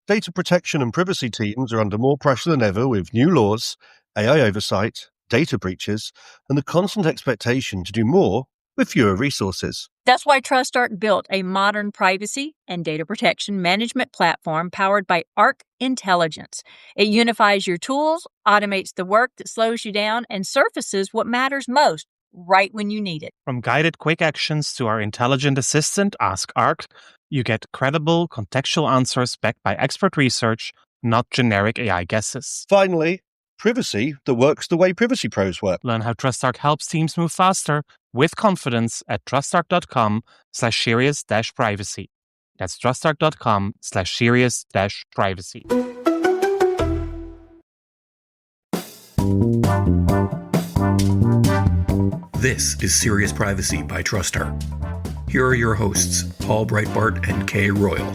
Data protection and privacy teams are under more pressure than ever with new laws, AI oversight, data breaches, and the constant expectation to do more with fewer resources. That's why TrustArc built a modern privacy and data protection management platform powered by Arc Intelligence. It unifies your tools, automates the work that slows you down, and surfaces what matters most right when you need it. From guided quick actions to our intelligent assistant, Ask Arc, you get credible, contextual answers backed by expert research, not generic AI guesses. Finally, privacy that works the way privacy pros work. Learn how TrustArc helps teams move faster with confidence at trustarc.com/serious-privacy. That's trustarc.com/serious-privacy. This is Serious Privacy by TrustArc. Here are your hosts, Paul Breitbart and Kay Royal.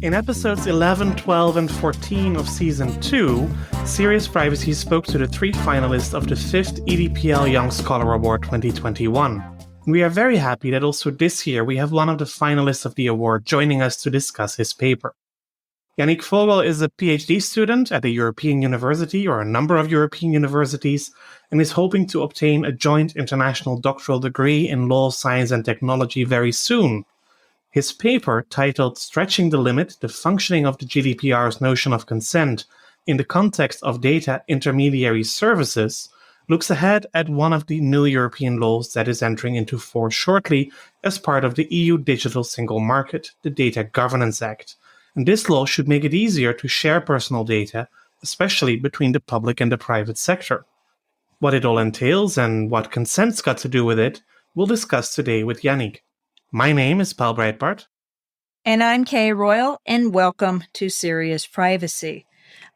In episodes 11, 12, and 14 of Season 2, Serious Privacy spoke to the 3 finalists of the 5th EDPL Young Scholar Award 2021. We are very happy that also this year we have one of the finalists of the award joining us to discuss his paper. Yannick Vogel is a PhD student at a European university or a number of European universities and is hoping to obtain a joint international doctoral degree in law, science, and technology very soon. His paper, titled Stretching the Limit, the Functioning of the GDPR's Notion of Consent in the Context of Data Intermediary Services, looks ahead at one of the new European laws that is entering into force shortly as part of the EU Digital Single Market, the Data Governance Act. And this law should make it easier to share personal data, especially between the public and the private sector. What it all entails and what consent's got to do with it, we'll discuss today with Yannick. My name is Paul Breitbart. And I'm Kay Royal, and welcome to Serious Privacy.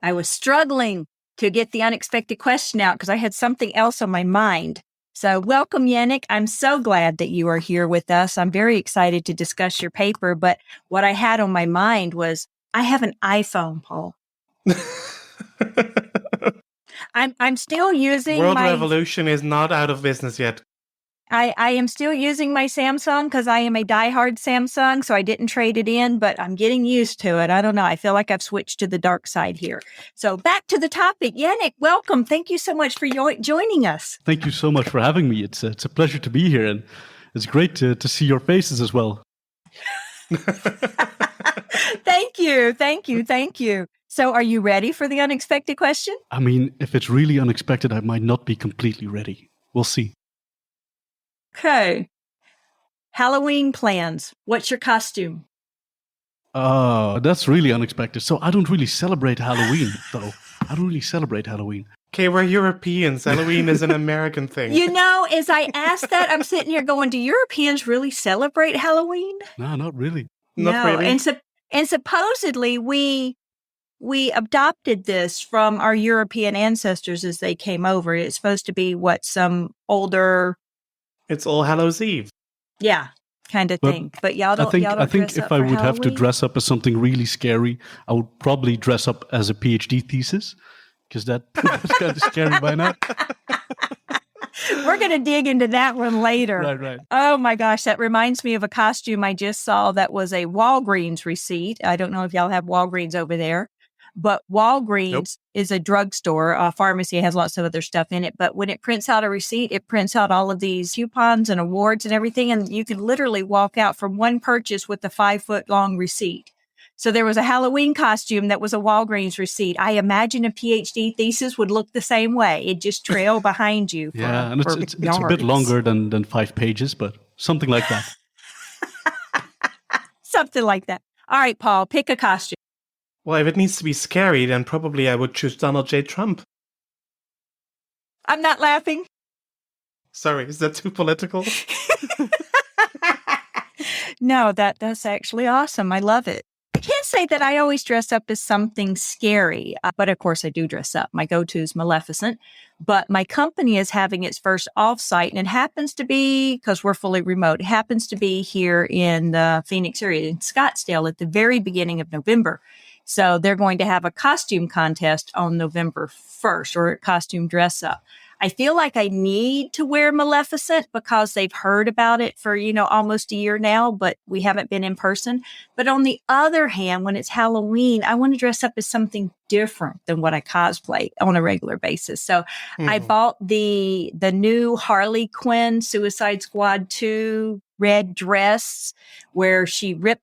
I was struggling to get the unexpected question out because I had something else on my mind. So welcome, Yannick. I'm so glad that you are here with us. I'm very excited to discuss your paper, but what I had on my mind was I have an iPhone, Paul. I'm still using World Revolution is not out of business yet. I am still using my Samsung because I am a diehard Samsung, so I didn't trade it in, but I'm getting used to it. I don't know. I feel like I've switched to the dark side here. So back to the topic. Yannick, welcome. Thank you so much for joining us. Thank you so much for having me. It's a pleasure to be here, and it's great to see your faces as well. Thank you. So are you ready for the unexpected question? I mean, if it's really unexpected, I might not be completely ready. We'll see. Okay. Halloween plans. What's your costume? That's really unexpected. So I don't really celebrate Halloween, though. I don't really celebrate Halloween. Okay, we're Europeans. Halloween is an American thing. You know, as I asked that, I'm sitting here going, do Europeans really celebrate Halloween? No, not really. Not really. And supposedly we adopted this from our European ancestors as they came over. It's supposed to be some older... It's All Hallows Eve. Yeah, kind of thing. But y'all don't. I think if I would have to dress up as something really scary, I would probably dress up as a PhD thesis, because that's kind of scary by now. We're going to dig into that one later. Right. Oh my gosh, that reminds me of a costume I just saw that was a Walgreens receipt. I don't know if y'all have Walgreens over there. But Walgreens is a drugstore. A pharmacy has lots of other stuff in it. But when it prints out a receipt, it prints out all of these coupons and awards and everything. And you can literally walk out from one purchase with a 5-foot-long receipt. So there was a Halloween costume that was a Walgreens receipt. I imagine a PhD thesis would look the same way. It just trail behind you. Yeah, and it's a bit longer than 5 pages, but something like that. Something like that. All right, Paul, pick a costume. Well, if it needs to be scary, then probably I would choose Donald J. Trump. I'm not laughing. Sorry, is that too political? No, that's actually awesome. I love it. I can't say that I always dress up as something scary, but of course I do dress up. My go-to is Maleficent, but my company is having its first off-site, and it happens to be, because we're fully remote, it happens to be here in the Phoenix area, in Scottsdale, at the very beginning of November. So they're going to have a costume contest on November 1st, or a costume dress up. I feel like I need to wear Maleficent because they've heard about it for, almost a year now, but we haven't been in person. But on the other hand, when it's Halloween, I want to dress up as something different than what I cosplay on a regular basis. So I bought the new Harley Quinn Suicide Squad 2 red dress where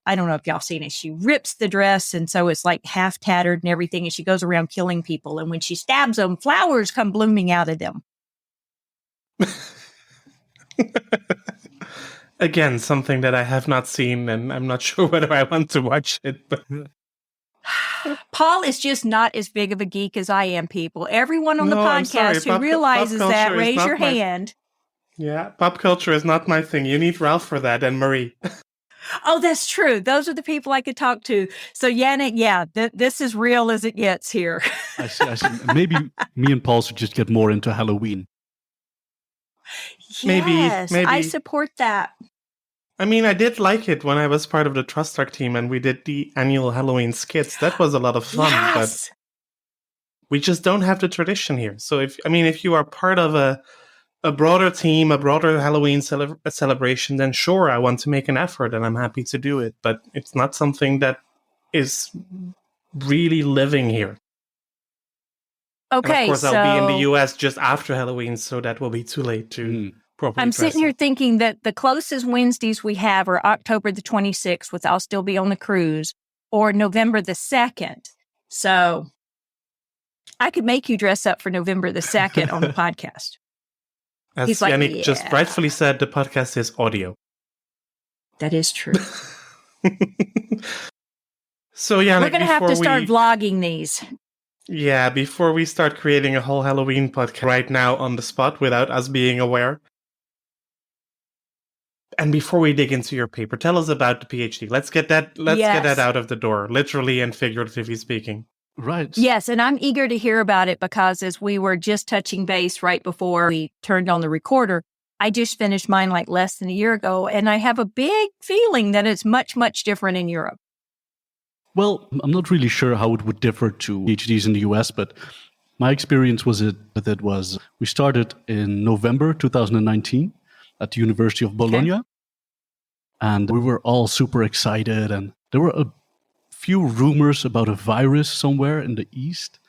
I don't know if y'all seen it. She rips the dress. And so it's like half tattered and everything. And she goes around killing people. And when she stabs them, flowers come blooming out of them. Again, something that I have not seen, and I'm not sure whether I want to watch it. But Paul is just not as big of a geek as I am, people. Everyone on the podcast who realizes that, raise your hand. Yeah, pop culture is not my thing. You need Ralph for that, and Marie. Oh, that's true. Those are the people I could talk to. So, Yannick, this is real as it gets here. I see. Maybe me and Paul should just get more into Halloween. Yes, maybe. I support that. I mean, I did like it when I was part of the Trust Arc team and we did the annual Halloween skits. That was a lot of fun, yes. But we just don't have the tradition here. So if you are part of a broader team, a broader Halloween celebration, then sure, I want to make an effort and I'm happy to do it. But it's not something that is really living here. Okay, and of course, I'll be in the US just after Halloween, so that will be too late to properly I'm sitting here thinking that the closest Wednesdays we have are October the 26th, which I'll still be on the cruise, or November the 2nd. So I could make you dress up for November the 2nd on the podcast. As He's like, Yannick just rightfully said, the podcast is audio. That is true. So, Yannick, we're going to have to start vlogging these. Yeah, before we start creating a whole Halloween podcast right now on the spot without us being aware. And before we dig into your paper, tell us about the PhD. Let's get that out of the door, literally and figuratively speaking. Right. Yes, and I'm eager to hear about it because as we were just touching base right before we turned on the recorder, I just finished mine like less than a year ago, and I have a big feeling that it's much, much different in Europe. Well, I'm not really sure how it would differ to PhDs in the US, but my experience with it was we started in November 2019 at the University of Bologna. Okay. And we were all super excited. And there were a few rumors about a virus somewhere in the East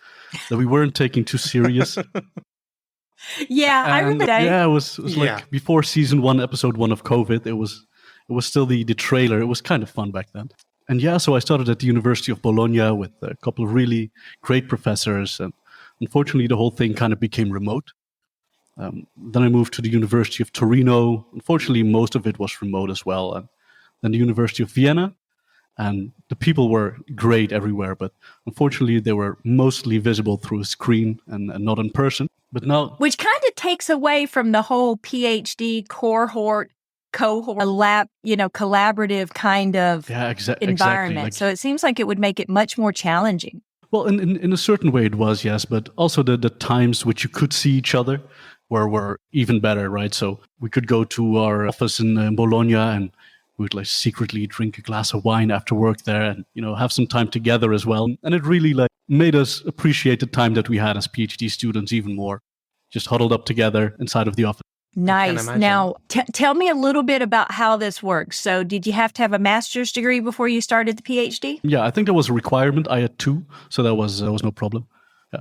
that we weren't taking too serious. Yeah, I remember that. Yeah, it was like before season 1, episode 1 of COVID. It was still the trailer. It was kind of fun back then. And yeah, so I started at the University of Bologna with a couple of really great professors. And unfortunately, the whole thing kind of became remote. Then I moved to the University of Torino. Unfortunately, most of it was remote as well. And then the University of Vienna. And the people were great everywhere. But unfortunately, they were mostly visible through a screen and not in person. But now, which kind of takes away from the whole PhD cohort, lab, collaborative kind of environment. Exactly. So it seems like it would make it much more challenging. Well, in a certain way it was, yes, but also the times which you could see each other were even better, right? So we could go to our office in Bologna and we would secretly drink a glass of wine after work there and, have some time together as well. And it really made us appreciate the time that we had as PhD students even more, just huddled up together inside of the office. Nice. Now, tell me a little bit about how this works. So did you have to have a master's degree before you started the PhD? Yeah, I think that was a requirement. I had 2, so that was no problem. Yeah.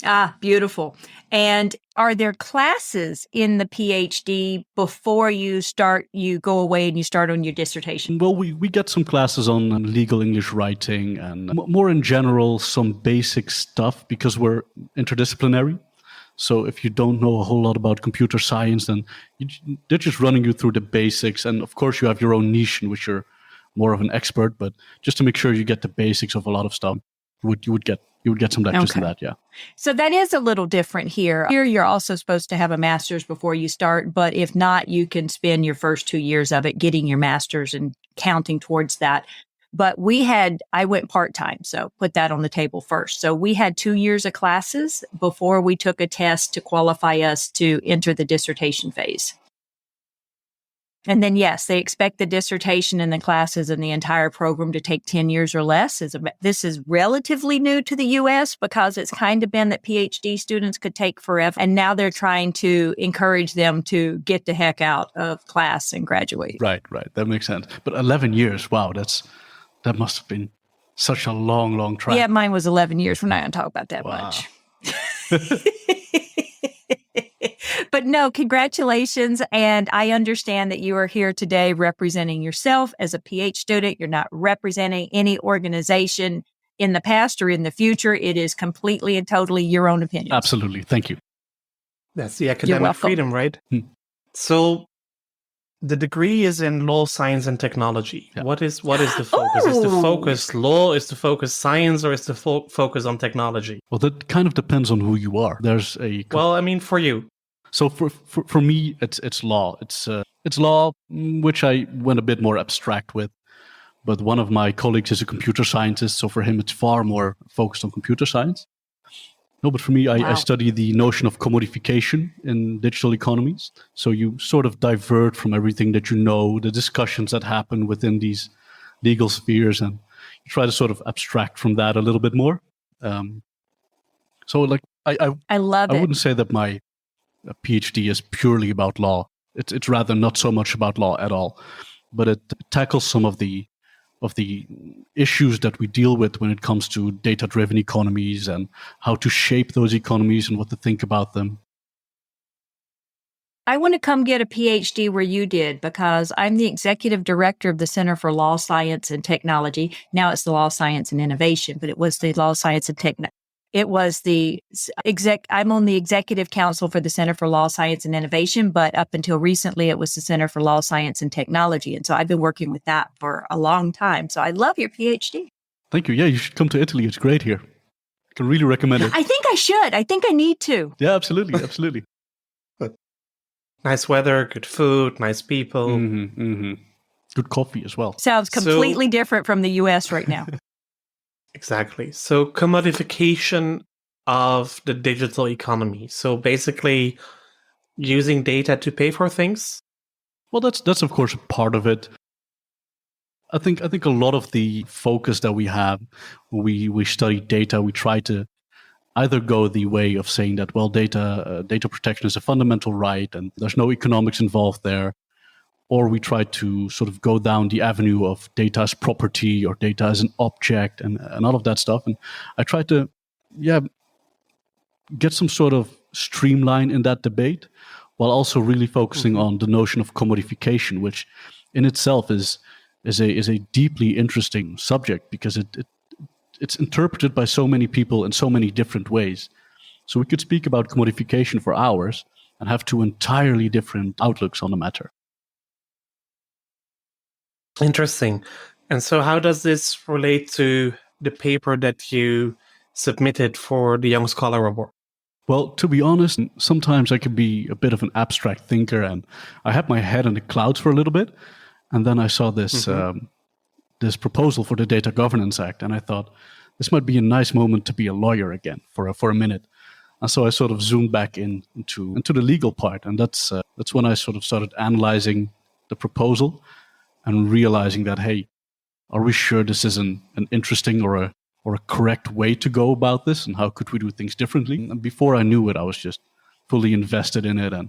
Ah, beautiful. And are there classes in the PhD before you go away and you start on your dissertation? Well, we get some classes on legal English writing and more in general, some basic stuff because we're interdisciplinary. So if you don't know a whole lot about computer science, then they're just running you through the basics. And of course, you have your own niche in which you're more of an expert. But just to make sure you get the basics of a lot of stuff, you would get some lectures in that, yeah. So that is a little different here. Here, you're also supposed to have a master's before you start. But if not, you can spend your first 2 years of it getting your master's and counting towards that. But I went part-time, so put that on the table first. So we had 2 years of classes before we took a test to qualify us to enter the dissertation phase. And then, yes, they expect the dissertation and the classes and the entire program to take 10 years or less. This is relatively new to the U.S. because it's kind of been that PhD students could take forever. And now they're trying to encourage them to get the heck out of class and graduate. Right. That makes sense. But 11 years, wow, that must have been such a long track. Yeah, mine was 11 years. We're not going to talk about that Wow. much. But no, congratulations. And I understand that you are here today representing yourself as a PhD student. You're not representing any organization in the past or in the future. It is completely and totally your own opinion. Absolutely. Thank you. That's the academic freedom, right? So the degree is in law, science, and technology. Yeah. What is the focus? Is the focus law? Is the focus science? Or is the focus on technology? Well, that kind of depends on who you are. There's a... Well, I mean, for you. So for me, it's law. It's law, which I went a bit more abstract with. But one of my colleagues is a computer scientist, so for him it's far more focused on computer science. No, but for me, I study the notion of commodification in digital economies. So you sort of divert from everything that you know, the discussions that happen within these legal spheres, and you try to sort of abstract from that a little bit more. So like I love it. I wouldn't say that my PhD is purely about law. It's rather not so much about law at all, but it tackles some of the issues that we deal with when it comes to data-driven economies and how to shape those economies and what to think about them. I want to come get a PhD where you did because I'm the executive director of the Center for Law, Science, and Technology. Now it's the Law, Science, and Innovation, but it was the Law, Science, and Technology. It was I'm on the executive council for the Center for Law, Science, and Innovation, but up until recently, it was the Center for Law, Science, and Technology. And so I've been working with that for a long time. So I love your PhD. Thank you. Yeah, you should come to Italy. It's great here. I can really recommend it. I think I should. I think I need to. Yeah, absolutely. Nice weather, good food, nice people. Good coffee as well. Sounds completely different from the U.S. right now. Exactly. So commodification of the digital economy. So basically using data to pay for things. Well, that's of course a part of it. I think a lot of the focus that we have, we study data, we try to either go the way of saying that, well, data protection is a fundamental right and there's no economics involved there, or we try to sort of go down the avenue of data as property or data as an object and all of that stuff. And I try to, get some sort of streamline in that debate while also really focusing on the notion of commodification, which in itself is a deeply interesting subject because it's interpreted by so many people in so many different ways. So we could speak about commodification for hours and have two entirely different outlooks on the matter. Interesting. And so how does this relate to the paper that you submitted for the Young Scholar Award? Well, to be honest, sometimes I can be a bit of an abstract thinker, and I had my head in the clouds for a little bit, and then I saw this this proposal for the Data Governance Act, and I thought this might be a nice moment to be a lawyer again for a minute. And so I sort of zoomed back into the legal part, and that's when I sort of started analyzing the proposal and realizing that, hey, are we sure this is an interesting or a correct way to go about this, and how could we do things differently? And before I knew it, I was just fully invested in it and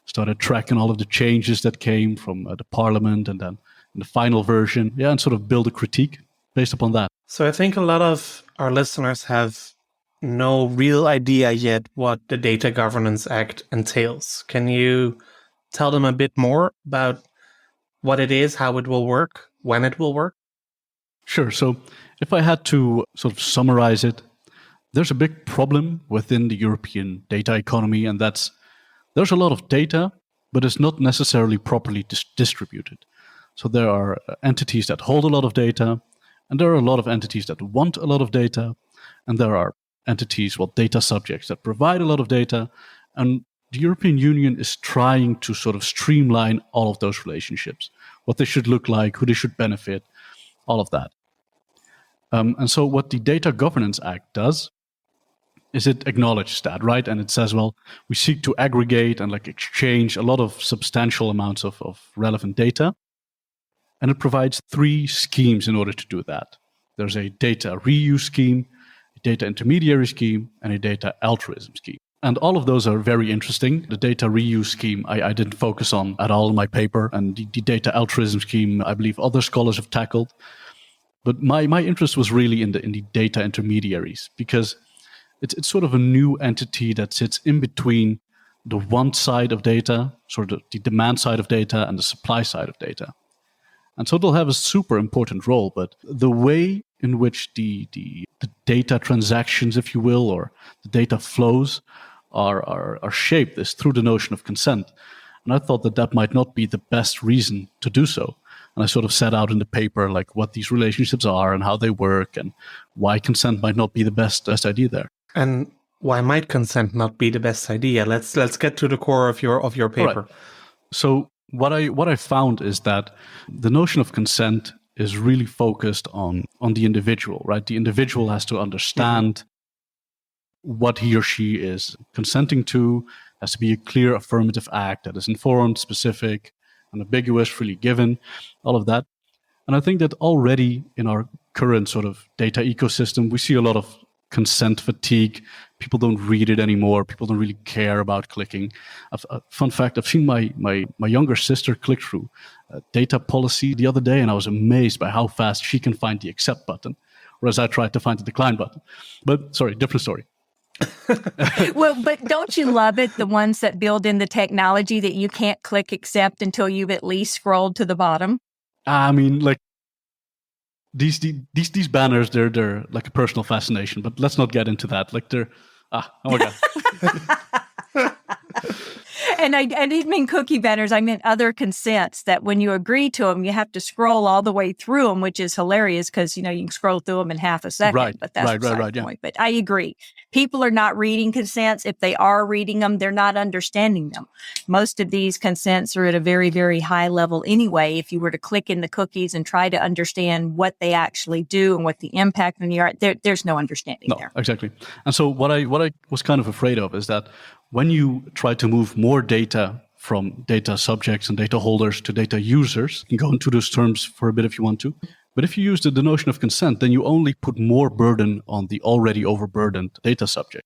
started tracking all of the changes that came from the parliament and then in the final version, and sort of build a critique based upon that. So I think a lot of our listeners have no real idea yet what the Data Governance Act entails. Can you tell them a bit more about what it is, how it will work, when it will work? Sure. So if I had to sort of summarize it, there's a big problem within the European data economy, and that's there's a lot of data, but it's not necessarily properly distributed. So there are entities that hold a lot of data, and there are a lot of entities that want a lot of data, and there are entities, data subjects that provide a lot of data, and the European Union is trying to sort of streamline all of those relationships, what they should look like, who they should benefit, all of that. And so what the Data Governance Act does is it acknowledges that, right? And it says, well, we seek to aggregate and like exchange a lot of substantial amounts of relevant data. And it provides 3 schemes in order to do that. There's a data reuse scheme, a data intermediary scheme, and a data altruism scheme. And all of those are very interesting. The data reuse scheme, I didn't focus on at all in my paper. And the data altruism scheme, I believe other scholars have tackled. But my interest was really in the data intermediaries, because it's sort of a new entity that sits in between the want side of data, sort of the demand side of data, and the supply side of data. And so they'll have a super important role, but the way in which the data transactions, if you will, or the data flows are shaped is through the notion of consent. And I thought that might not be the best reason to do so. And I sort of set out in the paper like what these relationships are and how they work and why consent might not be the best idea there. And why might consent not be the best idea? Let's get to the core of your paper. Right. So what I found is that the notion of consent is really focused on the individual, right? The individual has to understand what he or she is consenting to, has to be a clear affirmative act that is informed, specific, unambiguous, freely given, all of that. And I think that already in our current sort of data ecosystem, we see a lot of consent fatigue. People don't read it anymore. People don't really care about clicking. Fun fact, I've seen my younger sister click through data policy the other day, and I was amazed by how fast she can find the accept button, whereas I tried to find the decline button. But sorry, different story. Well, but don't you love it, the ones that build in the technology that you can't click accept until you've at least scrolled to the bottom? I mean, like, these banners, they're like a personal fascination, but let's not get into that. Like oh my God. And I didn't mean cookie banners. I meant other consents that when you agree to them, you have to scroll all the way through them, which is hilarious because, you can scroll through them in half a second. Right, but that's right, the point. But I agree. People are not reading consents. If they are reading them, they're not understanding them. Most of these consents are at a very, very high level anyway. If you were to click in the cookies and try to understand what they actually do and what the impact on the art, there's no understanding there. Exactly. And so what I was kind of afraid of is that when you try to move more data from data subjects and data holders to data users, you can go into those terms for a bit if you want to. But if you use the notion of consent, then you only put more burden on the already overburdened data subject.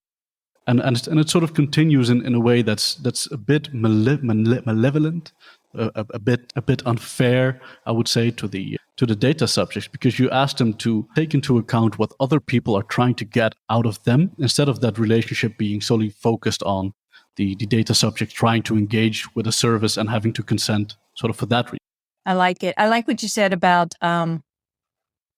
And it sort of continues in a way that's a bit malevolent, a bit unfair, I would say, to the data subjects, because you ask them to take into account what other people are trying to get out of them, instead of that relationship being solely focused on the data subject trying to engage with a service and having to consent sort of for that reason. I like it. I like what you said about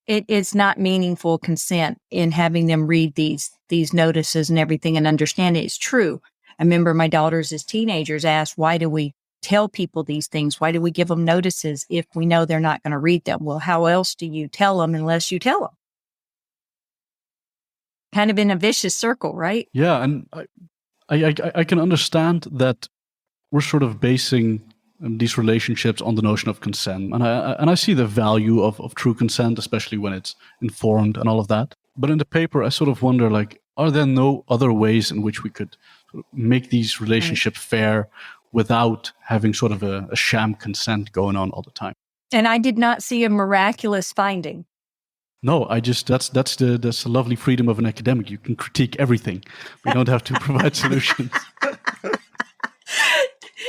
it is not meaningful consent in having them read these notices and everything and understand it. It's true. I remember my daughters as teenagers asked, why do we tell people these things? Why do we give them notices if we know they're not going to read them? Well, how else do you tell them unless you tell them? Kind of in a vicious circle, right? Yeah, and I can understand that we're sort of basing these relationships on the notion of consent. And I see the value of true consent, especially when it's informed and all of that. But in the paper, I sort of wonder, like, are there no other ways in which we could sort of make these relationships fair without having sort of a sham consent going on all the time? And I did not see a miraculous finding. No, that's the lovely freedom of an academic. You can critique everything. We don't have to provide solutions.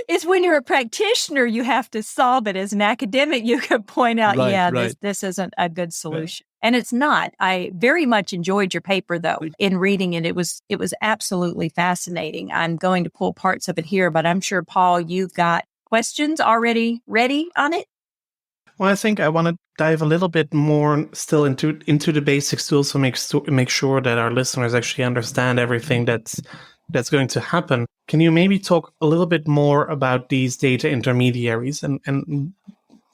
It's when you're a practitioner, you have to solve it. As an academic, you can point out, right. This isn't a good solution. Right. And it's not. I very much enjoyed your paper, though. In reading it, it was absolutely fascinating. I'm going to pull parts of it here, but I'm sure, Paul, you've got questions already ready on it? Well, I think I want to dive a little bit more still into the basics to also make sure that our listeners actually understand everything that's going to happen. Can you maybe talk a little bit more about these data intermediaries and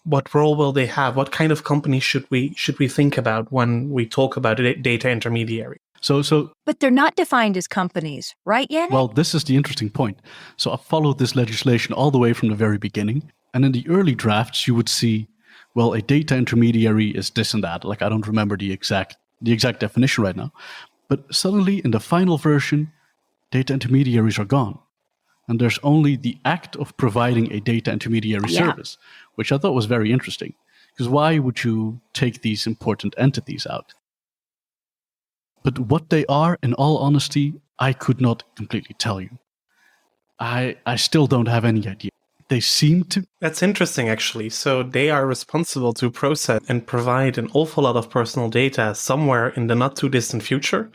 what role will they have? What kind of company should we think about when we talk about a data intermediary? But they're not defined as companies, right, Yannick? Well, this is the interesting point. So I followed this legislation all the way from the very beginning. And in the early drafts, you would see, well, a data intermediary is this and that. Like, I don't remember the exact definition right now. But suddenly, in the final version, data intermediaries are gone. And there's only the act of providing a data intermediary service, which I thought was very interesting. Because why would you take these important entities out? But what they are, in all honesty, I could not completely tell you. I still don't have any idea. They seem to... That's interesting, actually. So they are responsible to process and provide an awful lot of personal data somewhere in the not-too-distant future.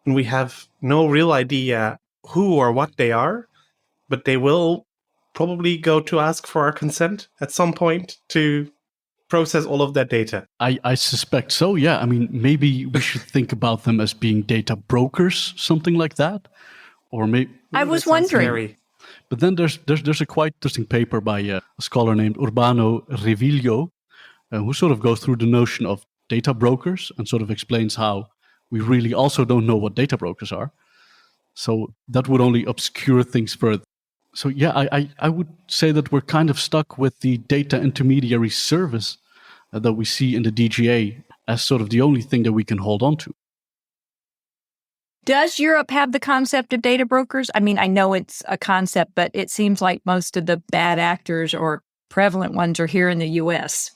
And we have no real idea who or what they are, but they will probably go to ask for our consent at some point to process all of that data. I suspect so, yeah. I mean, maybe we should think about them as being data brokers, something like that. Or maybe... I was wondering. Scary. But then there's a quite interesting paper by a scholar named Urbano Reviglio, who sort of goes through the notion of data brokers and sort of explains how we really also don't know what data brokers are. So that would only obscure things further. So yeah, I would say that we're kind of stuck with the data intermediary service that we see in the DGA as sort of the only thing that we can hold on to. Does Europe have the concept of data brokers? I mean, I know it's a concept, but it seems like most of the bad actors or prevalent ones are here in the US.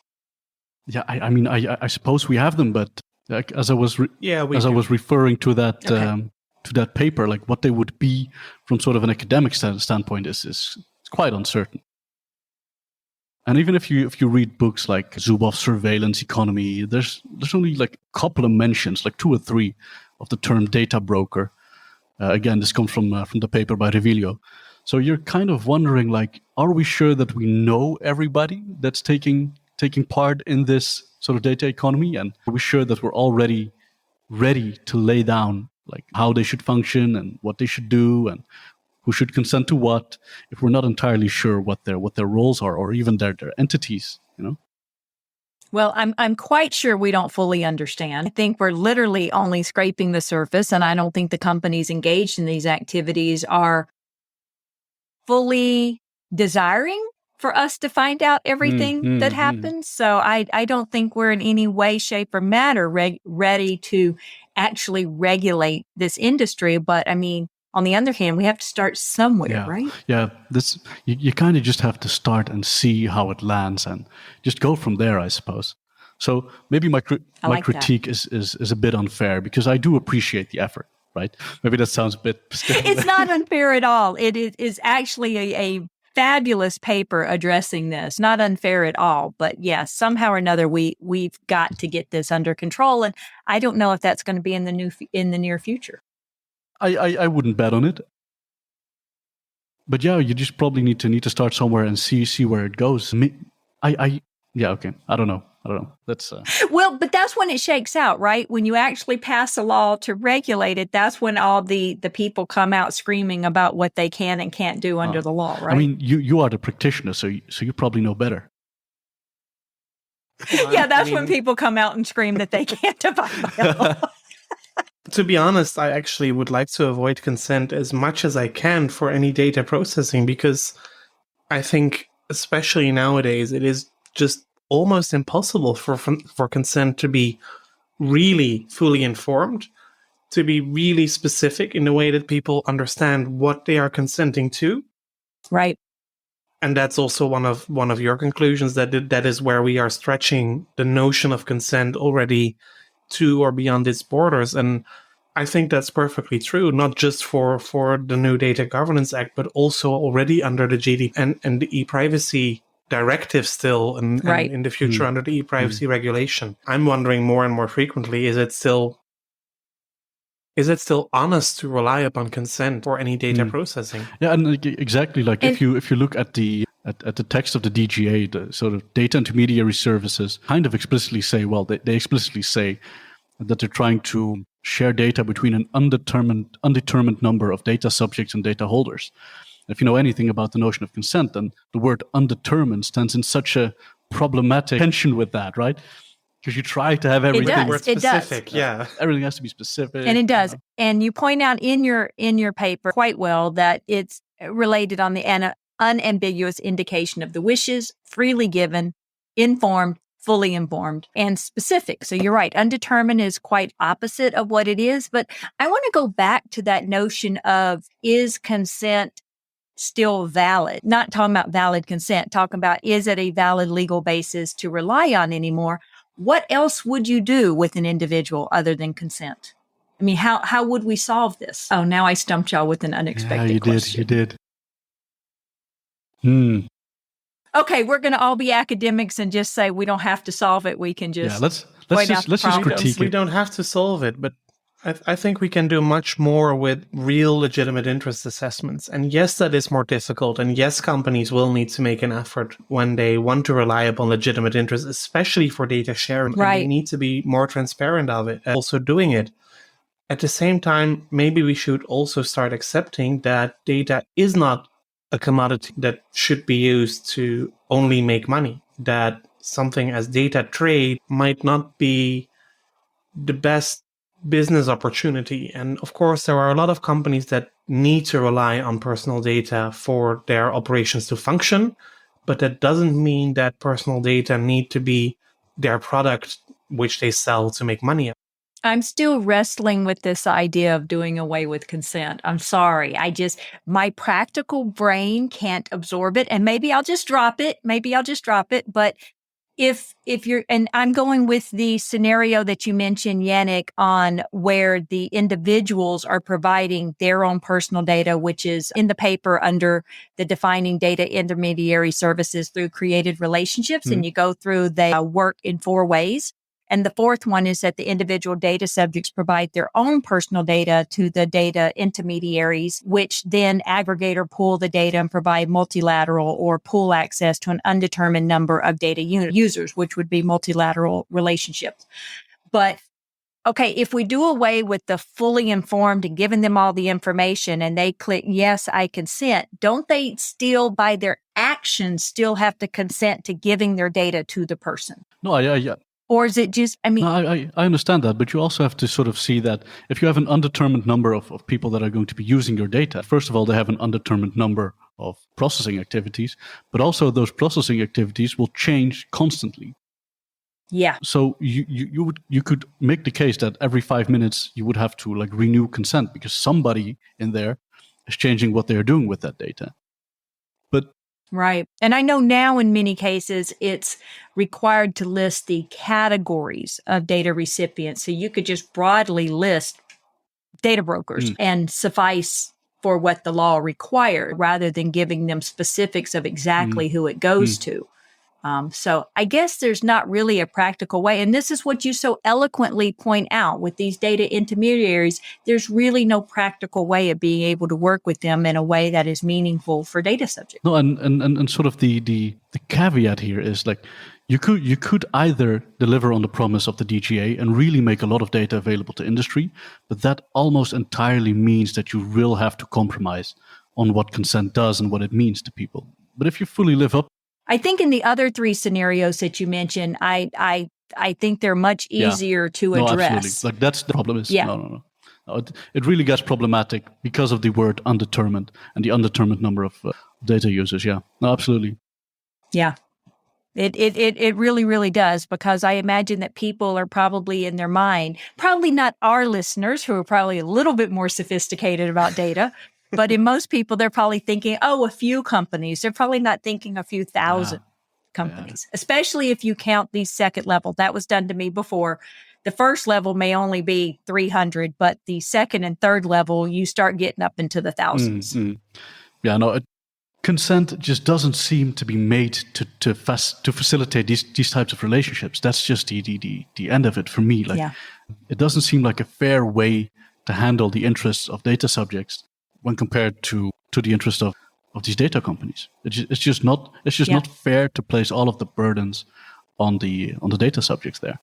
Yeah, I mean, I suppose we have them, but as I was referring to that to that paper, like what they would be from sort of an academic standpoint is quite uncertain. And even if you read books like Zubov's Surveillance Economy, there's only like a couple of mentions, like 2 or 3, of the term data broker. Again, this comes from the paper by Reviglio. So you're kind of wondering, like, are we sure that we know everybody that's taking part in this sort of data economy? And are we sure that we're already ready to lay down like how they should function and what they should do and who should consent to what, if we're not entirely sure what their roles are or even their entities, you know? Well, I'm quite sure we don't fully understand. I think we're literally only scraping the surface, and I don't think the companies engaged in these activities are fully desiring for us to find out everything that happens. So I don't think we're in any way, shape, or matter ready to actually regulate this industry. But I mean, on the other hand, we have to start somewhere, right? Yeah, this you kind of just have to start and see how it lands and just go from there, I suppose. So maybe my critique is a bit unfair because I do appreciate the effort, right? Maybe that sounds a bit... It's not unfair at all. It is actually a fabulous paper addressing this. Not unfair at all. But yes, somehow or another, we've got to get this under control. And I don't know if that's going to be in the near future. I wouldn't bet on it. But yeah, you just probably need to start somewhere and see where it goes. Yeah, okay. I don't know. That's Well, but that's when it shakes out, right? When you actually pass a law to regulate it, that's when all the people come out screaming about what they can and can't do under the law, right? I mean, you are the practitioner, so you probably know better. Yeah, that's when people come out and scream that they can't abide by law. To be honest, I actually would like to avoid consent as much as I can for any data processing because I think, especially nowadays, it is just almost impossible for consent to be really fully informed, to be really specific in the way that people understand what they are consenting to. Right. And that's also one of your conclusions, that is where we are stretching the notion of consent already to or beyond its borders. And I think that's perfectly true, not just for the new Data Governance Act, but also already under the GDPR and the e-privacy directive still, and in the future under the e-privacy regulation. I'm wondering more and more frequently, is it still honest to rely upon consent for any data processing? Yeah, and exactly. Like if you look at the text of the DGA, the sort of data intermediary services kind of explicitly say, well, they explicitly say that they're trying to share data between an undetermined number of data subjects and data holders. If you know anything about the notion of consent, then the word undetermined stands in such a problematic tension with that, right? Because you try to have everything specific. Yeah, everything has to be specific, and it does. You know? And you point out in your paper quite well that it's related on the unambiguous indication of the wishes, freely given, informed, fully informed and specific. So you're right. Undetermined is quite opposite of what it is. But I want to go back to that notion of, is consent still valid? Not talking about valid consent, talking about, is it a valid legal basis to rely on anymore? What else would you do with an individual other than consent? I mean, how would we solve this? Oh, now I stumped y'all with an unexpected question. You did. Okay, we're going to all be academics and just say we don't have to solve it. We can just let's point out just the problems. critique We it. don't have to solve it, but I think we can do much more with real legitimate interest assessments. And yes, that is more difficult. And yes, companies will need to make an effort when they want to rely upon legitimate interest, especially for data sharing. Right. And they need to be more transparent of it, also doing it. At the same time, maybe we should also start accepting that data is not a commodity that should be used to only make money, that something as data trade might not be the best business opportunity. And of course, there are a lot of companies that need to rely on personal data for their operations to function, but that doesn't mean that personal data need to be their product which they sell to make money. I'm still wrestling with this idea of doing away with consent. I'm sorry. My practical brain can't absorb it, and maybe I'll just drop it. But if you're, and I'm going with the scenario that you mentioned, Yannick, on where the individuals are providing their own personal data, which is in the paper under the defining data intermediary services through created relationships. And you go through, they work in 4 ways. And the fourth one is that the individual data subjects provide their own personal data to the data intermediaries, which then aggregate or pool the data and provide multilateral or pool access to an undetermined number of data users, which would be multilateral relationships. But okay, if we do away with the fully informed and giving them all the information and they click, yes, I consent, don't they still, by their actions, still have to consent to giving their data to the person? No, yeah. Or is it just, I mean... No, I understand that, but you also have to sort of see that if you have an undetermined number of people that are going to be using your data, first of all, they have an undetermined number of processing activities, but also those processing activities will change constantly. Yeah. So you could make the case that every 5 minutes you would have to like renew consent because somebody in there is changing what they're doing with that data. But right. And I know now in many cases it's required to list the categories of data recipients. So you could just broadly list data brokers and suffice for what the law required rather than giving them specifics of exactly who it goes to. So I guess there's not really a practical way. And this is what you so eloquently point out with these data intermediaries. There's really no practical way of being able to work with them in a way that is meaningful for data subjects. No, and sort of the caveat here is like you could either deliver on the promise of the DGA and really make a lot of data available to industry, but that almost entirely means that you will have to compromise on what consent does and what it means to people. But if you fully live up, I think in the other 3 scenarios that you mentioned, I think they're much easier to address. Absolutely. Like that's the problem is no. It really gets problematic because of the word undetermined and the undetermined number of data users. Yeah, no, absolutely. Yeah, it really, really does, because I imagine that people are probably in their mind, probably not our listeners who are probably a little bit more sophisticated about data. But in most people, they're probably thinking, a few companies. They're probably not thinking a few thousand companies, especially if you count the second level. That was done to me before. The first level may only be 300, but the second and third level, you start getting up into the thousands. Yeah, no, consent just doesn't seem to be made to facilitate these types of relationships. That's just the end of it for me. Like, it doesn't seem like a fair way to handle the interests of data subjects when compared to the interest of these data companies. It's just not fair to place all of the burdens on the data subjects there.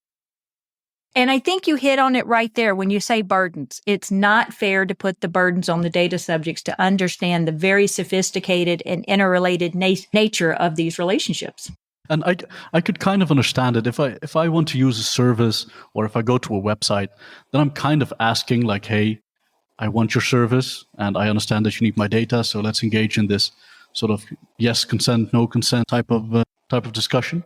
And I think you hit on it right there when you say burdens. It's not fair to put the burdens on the data subjects to understand the very sophisticated and interrelated nature of these relationships. And I could kind of understand it if I want to use a service or if I go to a website, then I'm kind of asking like, hey, I want your service and I understand that you need my data, so let's engage in this sort of yes consent, no consent type of discussion.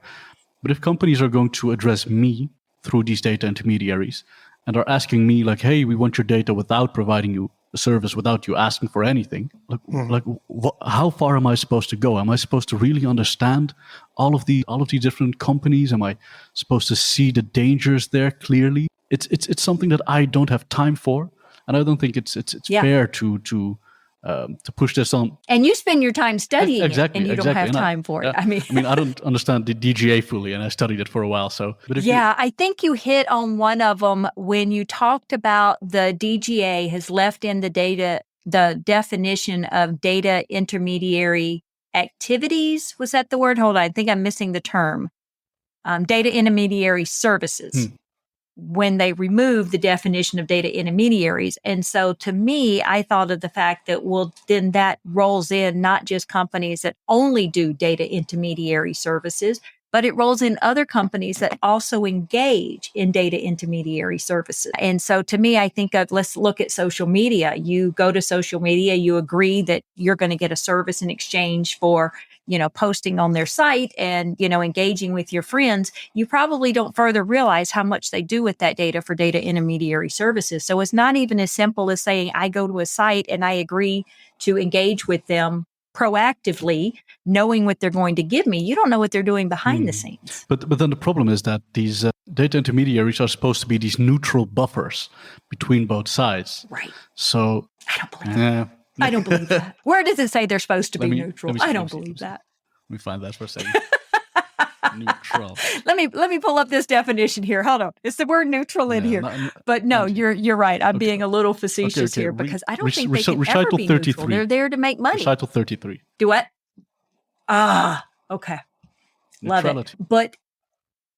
But if companies are going to address me through these data intermediaries and are asking me like, hey, we want your data without providing you a service, without you asking for anything, how far am I supposed to go? Am I supposed to really understand all of these different companies? Am I supposed to see the dangers there clearly? It's something that I don't have time for, and I don't think it's fair to push this on. And you spend your time studying exactly, it, and you don't have and time for it. I mean, I don't understand the DGA fully, and I studied it for a while. So, but I think you hit on one of them when you talked about the DGA has left in the definition of data intermediary activities. Was that the word? Hold on, I think I'm missing the term. Data intermediary services. When they remove the definition of data intermediaries. And so to me, I thought of the fact that, well, then that rolls in not just companies that only do data intermediary services, but it rolls in other companies that also engage in data intermediary services. And so to me, I think of, let's look at social media. You go to social media, you agree that you're going to get a service in exchange for, posting on their site and, engaging with your friends. You probably don't further realize how much they do with that data for data intermediary services. So it's not even as simple as saying, I go to a site and I agree to engage with them proactively, knowing what they're going to give me. You don't know what they're doing behind the scenes. But then the problem is that these data intermediaries are supposed to be these neutral buffers between both sides. Right. So I don't believe that. I don't believe that. Where does it say they're supposed to be neutral? I don't believe that. Let me find that for a second. Neutral. Let me pull up this definition here. Hold on. Is the word neutral in here? But no, you're right. I'm being a little facetious here because I don't think they can ever be neutral. They're there to make money. Recital 33. Do what? Okay. Love it. But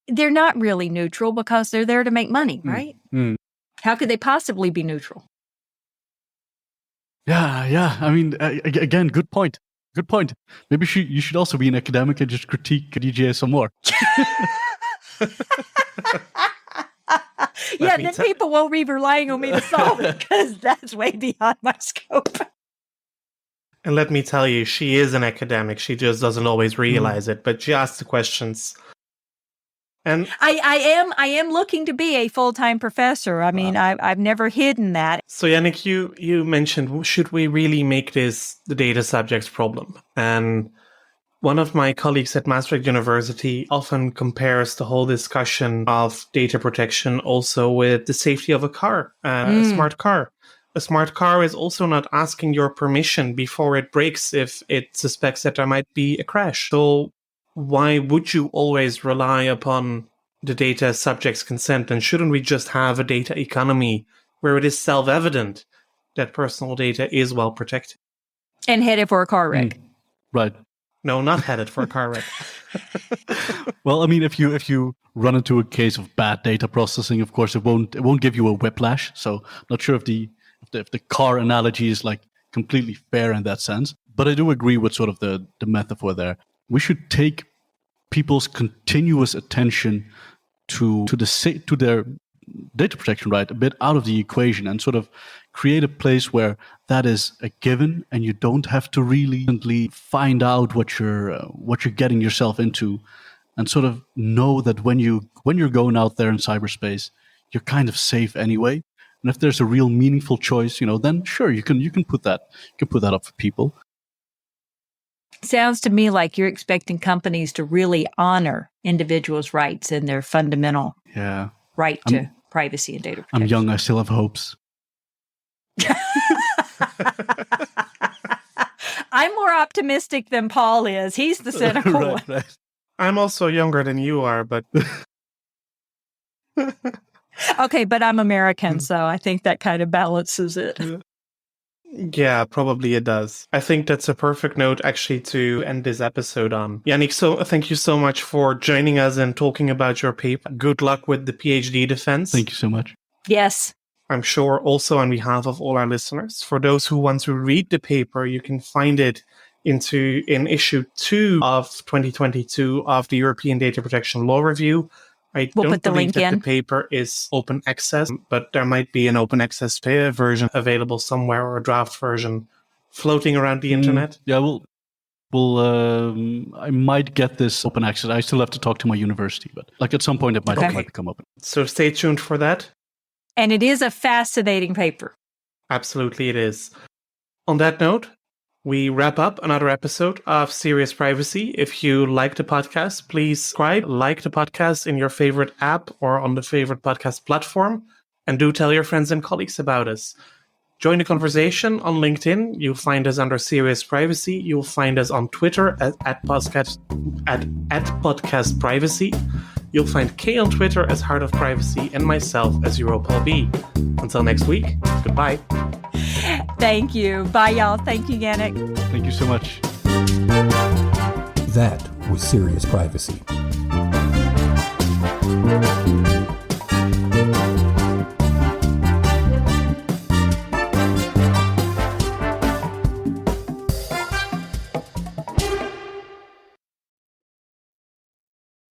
they're not really neutral because they're there to make money, right? How could they possibly be neutral? Yeah. I mean, again, good point. Good point. Maybe you should also be an academic and just critique DGA some more. Then people won't be relying on me to solve it because that's way beyond my scope. And let me tell you, she is an academic. She just doesn't always realize it, but she asks the questions. And I am looking to be a full-time professor. I mean, I've never hidden that. So Yannick, you mentioned, should we really make this the data subjects problem? And one of my colleagues at Maastricht University often compares the whole discussion of data protection also with the safety of a car, a smart car. A smart car is also not asking your permission before it brakes if it suspects that there might be a crash. So why would you always rely upon the data subject's consent? And shouldn't we just have a data economy where it is self-evident that personal data is well protected? And headed for a car wreck. Right. No, not headed for a car wreck. Well, I mean, if you run into a case of bad data processing, of course, it won't give you a whiplash. So not sure if the car analogy is like completely fair in that sense. But I do agree with sort of the metaphor there. We should take people's continuous attention to their data protection right a bit out of the equation and sort of create a place where that is a given and you don't have to really find out what you're getting yourself into, and sort of know that when you're going out there in cyberspace, you're kind of safe anyway. And if there's a real meaningful choice, then sure, you can put that up for people. Sounds to me like you're expecting companies to really honor individuals' rights and their fundamental right to privacy and data protection. I'm young, I still have hopes. I'm more optimistic than Paul is. He's the cynical one. Right. I'm also younger than you are, but... Okay, but I'm American, so I think that kind of balances it. Yeah, probably it does. I think that's a perfect note, actually, to end this episode on. Yannick, so thank you so much for joining us and talking about your paper. Good luck with the PhD defense. Thank you so much. Yes. I'm sure also on behalf of all our listeners, for those who want to read the paper, you can find it in issue 2 of 2022 of the European Data Protection Law Review. We'll put the link that in. The paper is open access, but there might be an open access version available somewhere or a draft version floating around the internet. Yeah, I might get this open access. I still have to talk to my university, but like at some point it might become open. So stay tuned for that. And it is a fascinating paper. Absolutely, it is. On that note, we wrap up another episode of Serious Privacy. If you like the podcast, please subscribe, like the podcast in your favorite app or on the favorite podcast platform, and do tell your friends and colleagues about us. Join the conversation on LinkedIn. You'll find us under Serious Privacy. You'll find us on Twitter at podcast privacy. You'll find Kay on Twitter as Heart of Privacy and myself as Europol B. Until next week, goodbye. Thank you. Bye, y'all. Thank you, Yannick. Thank you so much. That was Serious Privacy.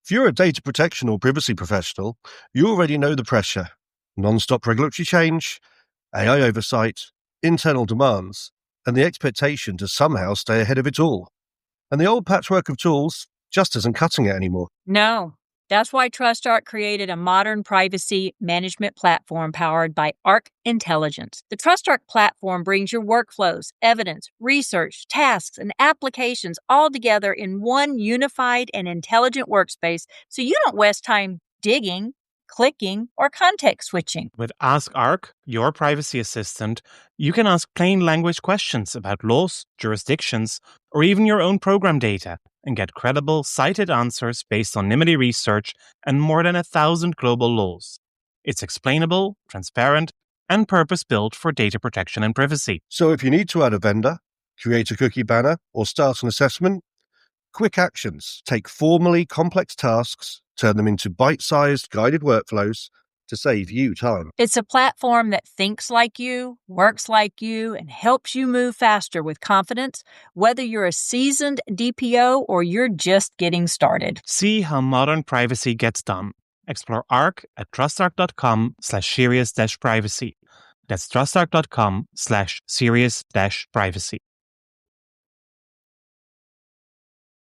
If you're a data protection or privacy professional, you already know the pressure. Non-stop regulatory change, AI oversight, internal demands, and the expectation to somehow stay ahead of it all. And the old patchwork of tools just isn't cutting it anymore. No. That's why TrustArc created a modern privacy management platform powered by Arc Intelligence. The TrustArc platform brings your workflows, evidence, research, tasks, and applications all together in one unified and intelligent workspace so you don't waste time digging, clicking, or context switching. With Ask Arc, your privacy assistant, you can ask plain language questions about laws, jurisdictions, or even your own program data, and get credible, cited answers based on NIMBY research and more than 1,000 global laws. It's explainable, transparent, and purpose-built for data protection and privacy. So if you need to add a vendor, create a cookie banner, or start an assessment, quick actions take formally complex tasks, turn them into bite-sized guided workflows to save you time. It's a platform that thinks like you, works like you, and helps you move faster with confidence, whether you're a seasoned DPO or you're just getting started. See how modern privacy gets done. Explore Arc at trustarc.com/serious-privacy. That's trustarc.com/serious-privacy.